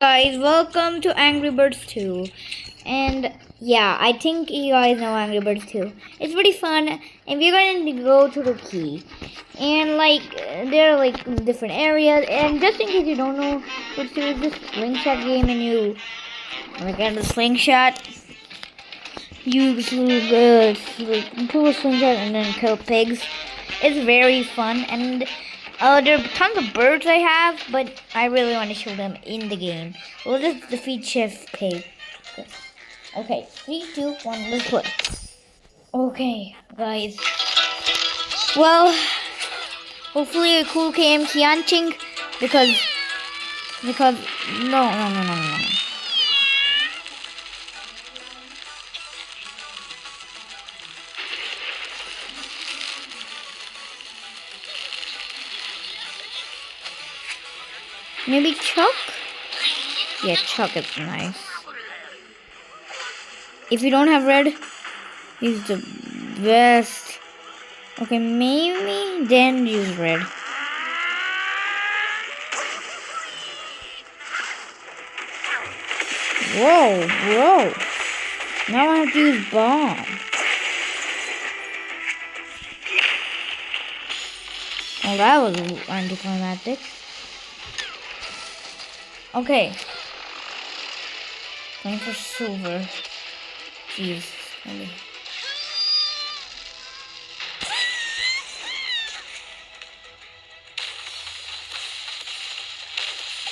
Guys, welcome to Angry Birds 2. And yeah, I think you guys know Angry Birds 2. It's pretty fun, and we're going to go to the key. And there are different areas. And just in case you don't know, Birds 2 is this slingshot game, and you get the slingshot. You pull a slingshot and then kill pigs. It's very fun, and there are tons of birds I have, but I really want to show them in the game. We'll just defeat Chef Pig. Okay, 3, 2, 1, let's play. Okay, guys. Well, hopefully a cool KM Kianching, because no. Maybe Chuck? Yeah, Chuck is nice. If you don't have red, he's the best. Okay, maybe then use red. Whoa. Now I have to use bomb. Oh, that was anticlimactic. Okay. Going for silver. Jeez. Maybe.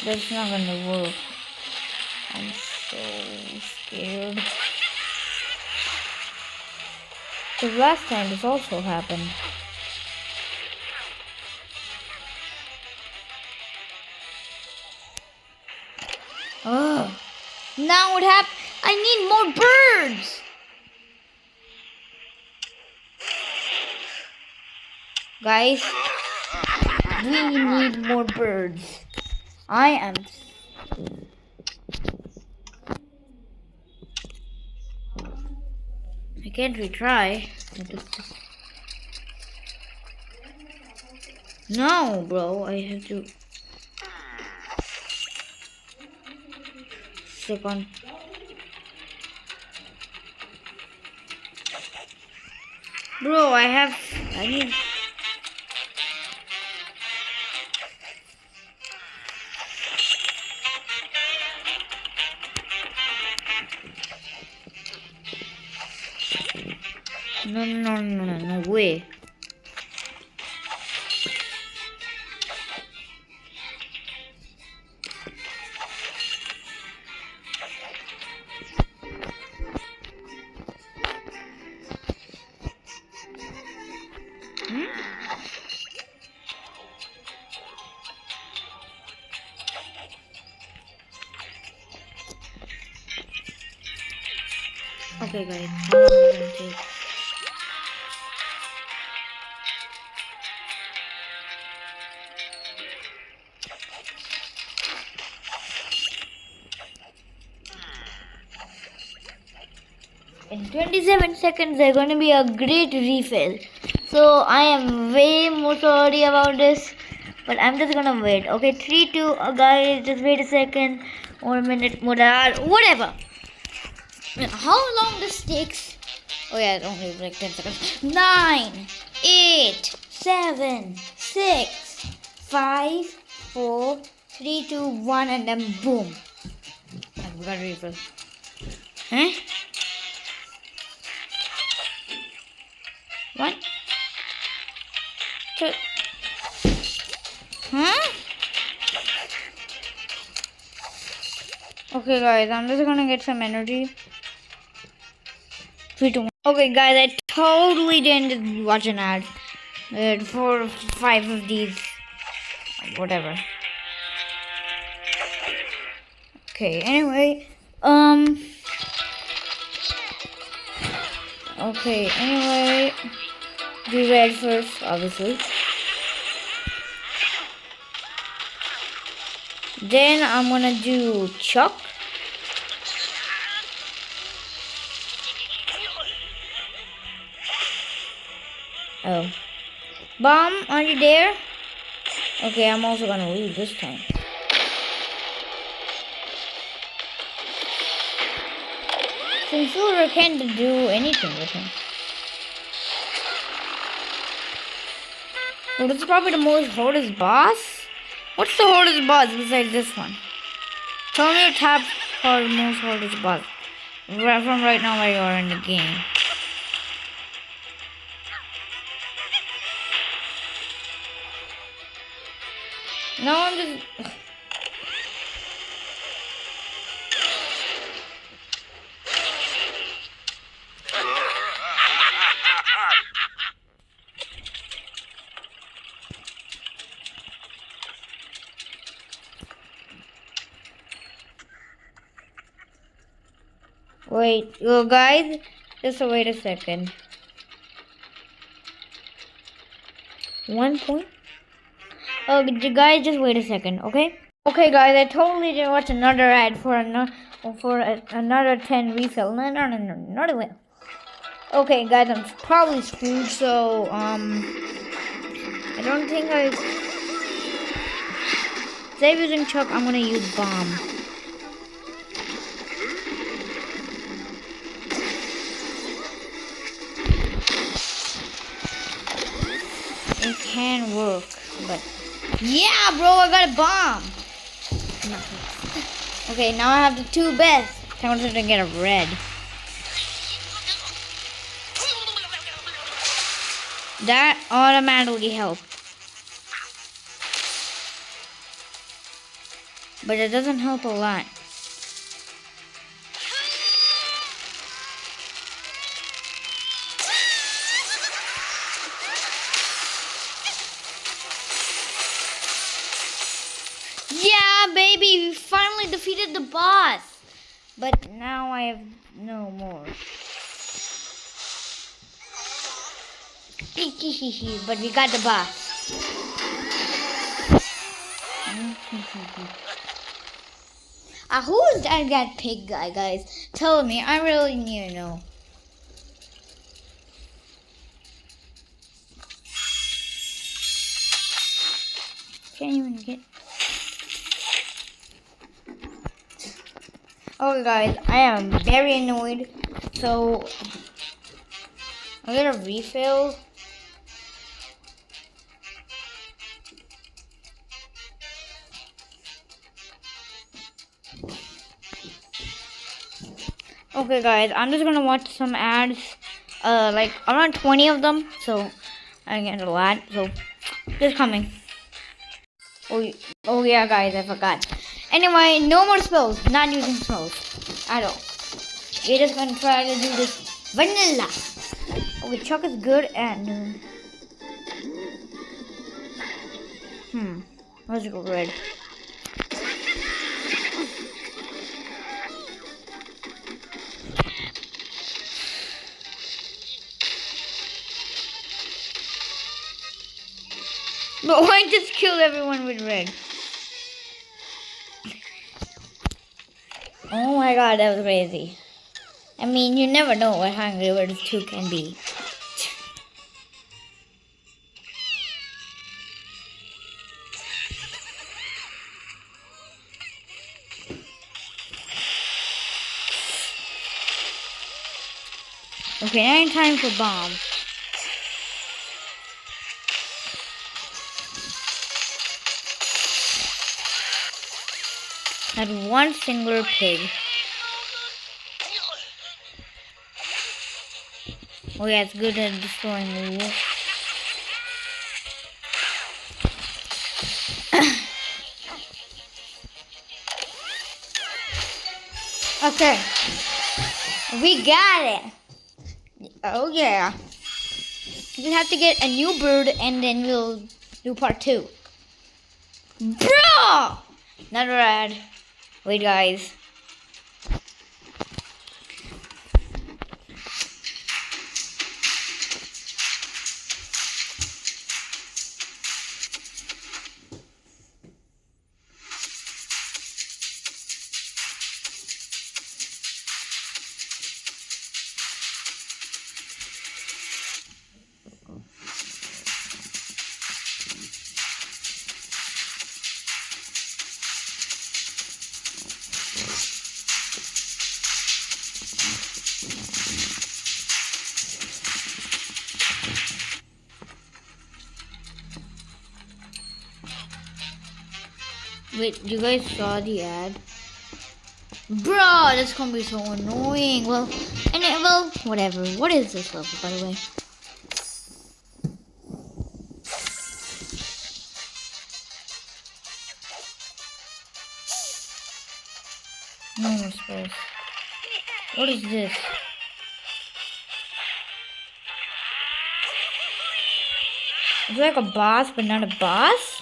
That's not gonna work. I'm so scared. Because last time this also happened. Oh. Now what happened? I need more birds! Guys, we need more birds. I can't retry. No, bro, I have to stick on. Bro, I need. No way. Okay, guys. How long is it gonna take? In 27 seconds, there's going to be a great refill. So I am way more sorry about this, but I'm just gonna wait. Okay, 3, 2, guys, just wait a second, or a minute, more, whatever. How long this takes? Oh yeah, it only like 10 seconds. 9, 8, 7, 6, 5, 4, 3, 2, 1, and then boom. And we got a refill. Huh? 1, 2. Huh? Okay, guys, I'm just gonna get some energy. 3, 2, 1. Okay, guys, I totally didn't watch an ad. 4 or 5 of these. Whatever. Okay, anyway. Okay, anyway. Do red first, obviously. Then I'm gonna do Chuck. Oh. Bomb, are you there? Okay, I'm also gonna leave this time. Since Silver can't do anything with him. Well, this is probably the most hardest boss. What's the hardest boss besides this one? Tell me your top most hardest boss. Right from right now where you are in the game. No, I'm just... Wait, well guys, just wait a second. 1 point? Oh, guys, just wait a second, okay? Okay, guys, I totally didn't watch another ad for another 10 refill. No, not a way. Okay, guys, I'm probably screwed, so I don't think instead of using Chuck, I'm gonna use Bomb. It can work, but yeah, bro, I got a bomb. Okay, now I have the 2 best. I wanted to get a red. That automatically helped, but it doesn't help a lot. Yeah, baby, we finally defeated the boss. But now I have no more. But we got the boss. Who's that pig guy, guys? Tell me, I really need to know. Can't even get... Okay guys, I am very annoyed, so I'm gonna refill. Okay guys, I'm just gonna watch some ads, like around 20 of them, so I get a lot, so just coming. Oh yeah guys, I forgot. Anyway, no more spells, not using spells at all. We're just gonna try to do this vanilla. Okay, Chuck is good and let's go red. But why just kill everyone with red? Oh my god, that was crazy. I mean, you never know what Angry Birds 2 can be. Okay, now time for Bomb. Not one singular pig. Oh yeah, it's good at destroying the wall. Okay. We got it. Oh yeah. We have to get a new bird and then we'll do part 2. Bro! Not rad. Wait guys. Wait, you guys saw the ad? Bro, that's gonna be so annoying. Well, whatever. What is this level, by the way? No more spells. What is this? It's like a boss, but not a boss?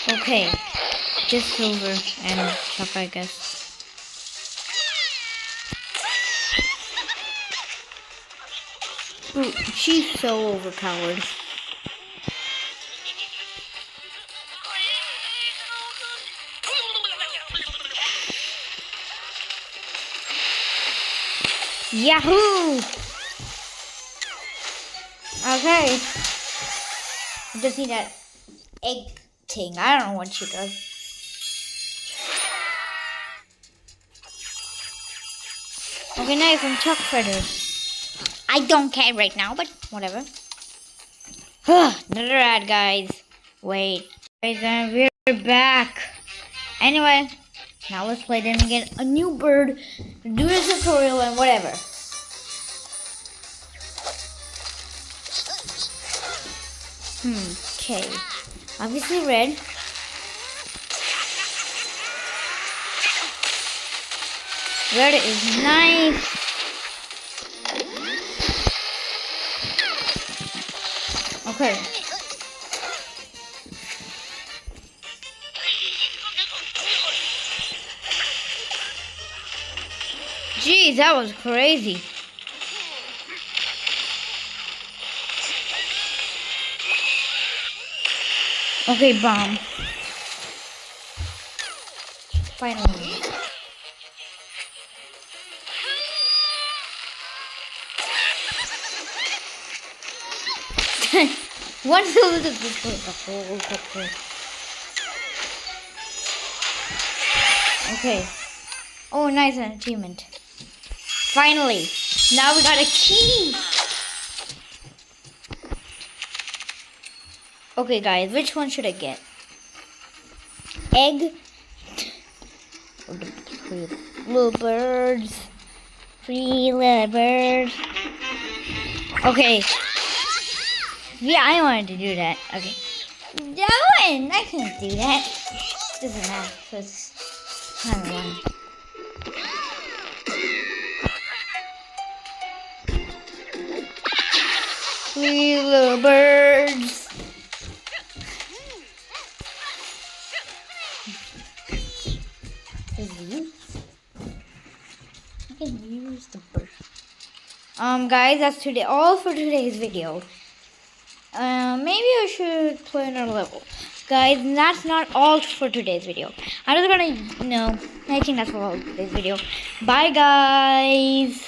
Okay, just silver and stuff, I guess. Ooh, she's so overpowered. Yahoo! Okay. Just need that egg thing. I don't know what she does. Okay, now from Chuck Feathers. I don't care right now, but whatever. Another ad, guys. Wait. Guys, we're back. Anyway, now let's play them and get a new bird, do this tutorial and whatever. Okay. Obviously red. Red is nice. Okay. Jeez, that was crazy. Okay, bomb. Finally. One silver to destroy the whole couple. Okay. Oh, nice, an achievement. Finally. Now we got a key. Okay, guys, which one should I get? Egg. Little birds. 3 little birds. Okay. Yeah, I wanted to do that. Okay. No, I couldn't do that. Doesn't matter. So it's kind of long. Three little birds. I can use the bird. Guys, that's all for today's video. Maybe I should play another level. Guys, that's not all for today's video. I'm just gonna, I think that's all for today's video. Bye, guys.